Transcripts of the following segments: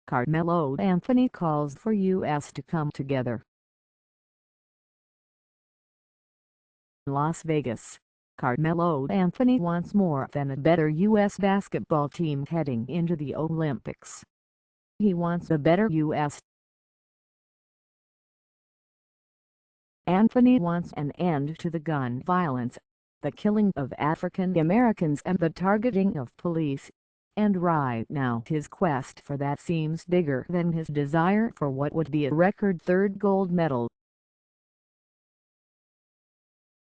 Carmelo Anthony calls for U.S. to come together. Las Vegas, Carmelo Anthony wants more than a better U.S. basketball team heading into the Olympics. He wants a better U.S. Anthony wants an end to the gun violence, the killing of African Americans and the targeting of police. And right now his quest for that seems bigger than his desire for what would be a record third gold medal.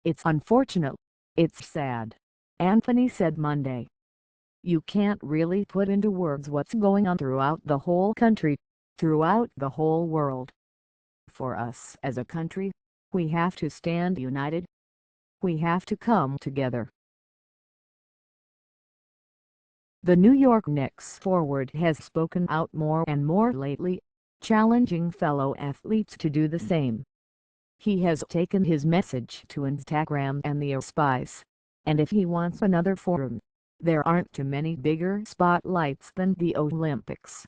"It's unfortunate. It's sad," Anthony said Monday. "You can't really put into words what's going on throughout the whole country, throughout the whole world. For us as a country, we have to stand united. We have to come together." The New York Knicks forward has spoken out more and more lately, challenging fellow athletes to do the same. He has taken his message to Instagram and the Spice, and if he wants another forum, there aren't too many bigger spotlights than the Olympics.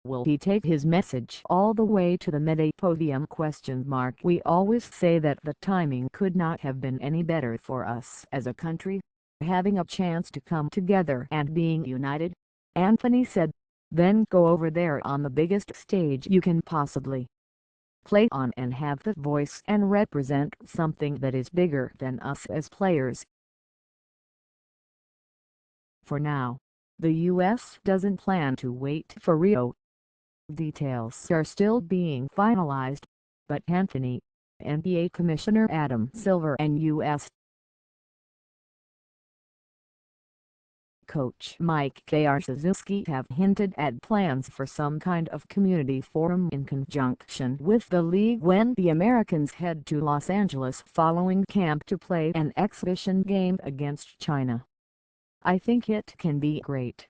Will he take his message all the way to the meta podium? We always say that the timing could not have been any better for us as a country, having a chance to come together and being united, Anthony said. Then go over there on the biggest stage you can possibly play on and have the voice and represent something that is bigger than us as players. For now, the U.S. doesn't plan to wait for Rio. Details are still being finalized, but Anthony, NBA Commissioner Adam Silver and U.S. coach Mike Krzyzewski have hinted at plans for some kind of community forum in conjunction with the league when the Americans head to Los Angeles following camp to play an exhibition game against China. "I think it can be great.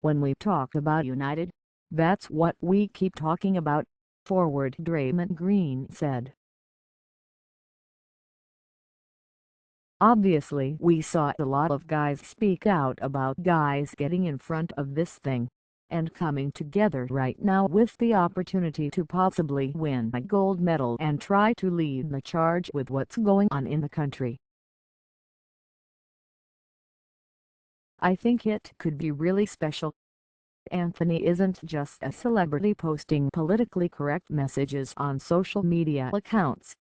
When we talk about united, that's what we keep talking about," forward Draymond Green said. "Obviously we saw a lot of guys speak out about guys getting in front of this thing, and coming together right now with the opportunity to possibly win a gold medal and try to lead the charge with what's going on in the country. I think it could be really special." Anthony isn't just a celebrity posting politically correct messages on social media accounts.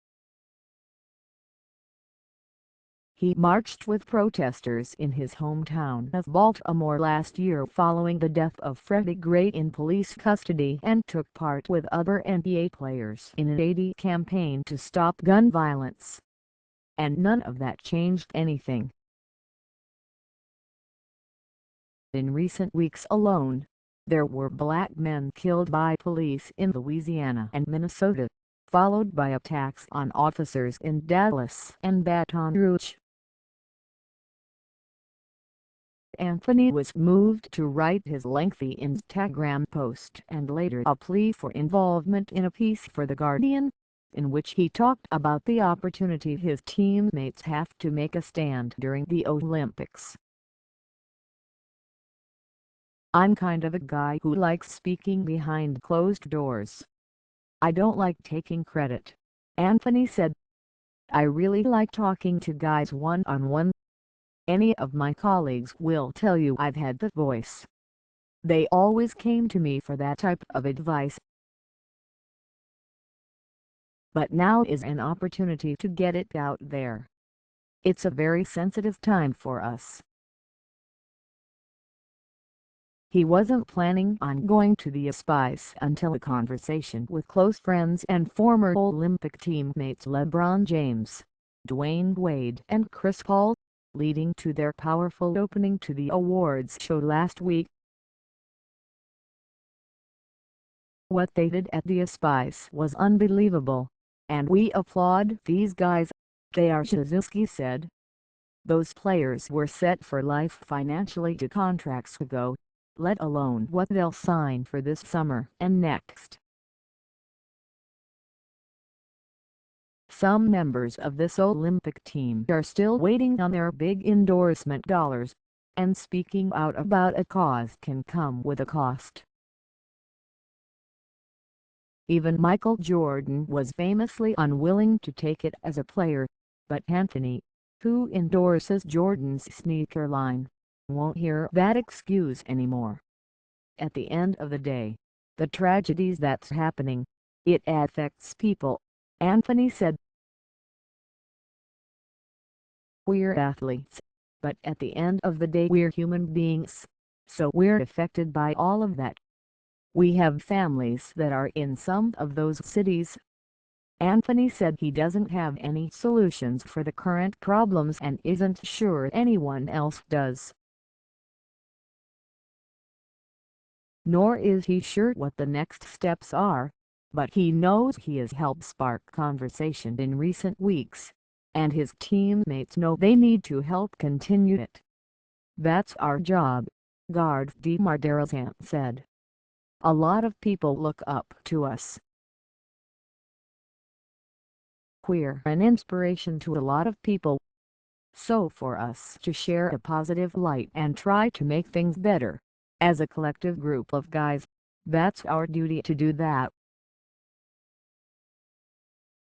He marched with protesters in his hometown of Baltimore last year following the death of Freddie Gray in police custody and took part with other NBA players in an 80 campaign to stop gun violence. And none of that changed anything. In recent weeks alone, there were black men killed by police in Louisiana and Minnesota, followed by attacks on officers in Dallas and Baton Rouge. Anthony was moved to write his lengthy Instagram post and later a plea for involvement in a piece for The Guardian, in which he talked about the opportunity his teammates have to make a stand during the Olympics. "I'm kind of a guy who likes speaking behind closed doors. I don't like taking credit," Anthony said. "I really like talking to guys one-on-one. Any of my colleagues will tell you I've had the voice. They always came to me for that type of advice. But now is an opportunity to get it out there. It's a very sensitive time for us." He wasn't planning on going to the Spice until a conversation with close friends and former Olympic teammates LeBron James, Dwayne Wade and Chris Paul, leading to their powerful opening to the awards show last week. "What they did at the Spice was unbelievable, and we applaud these guys," Krzyzewski said. "Those players were set for life financially 2 contracts ago, let alone what they'll sign for this summer and next." Some members of this Olympic team are still waiting on their big endorsement dollars, and speaking out about a cause can come with a cost. Even Michael Jordan was famously unwilling to take it as a player, but Anthony, who endorses Jordan's sneaker line, won't hear that excuse anymore. At the end of the day, the tragedies that's happening, it affects people, Anthony said. We're athletes, but at the end of the day we're human beings, so we're affected by all of that. We have families that are in some of those cities. Anthony said he doesn't have any solutions for the current problems and isn't sure anyone else does. Nor is he sure what the next steps are, but he knows he has helped spark conversation in recent weeks, and his teammates know they need to help continue it. "That's our job," guard DeMar said. "A lot of people look up to us. We're an inspiration to a lot of people. So for us to share a positive light and try to make things better, as a collective group of guys, that's our duty to do that."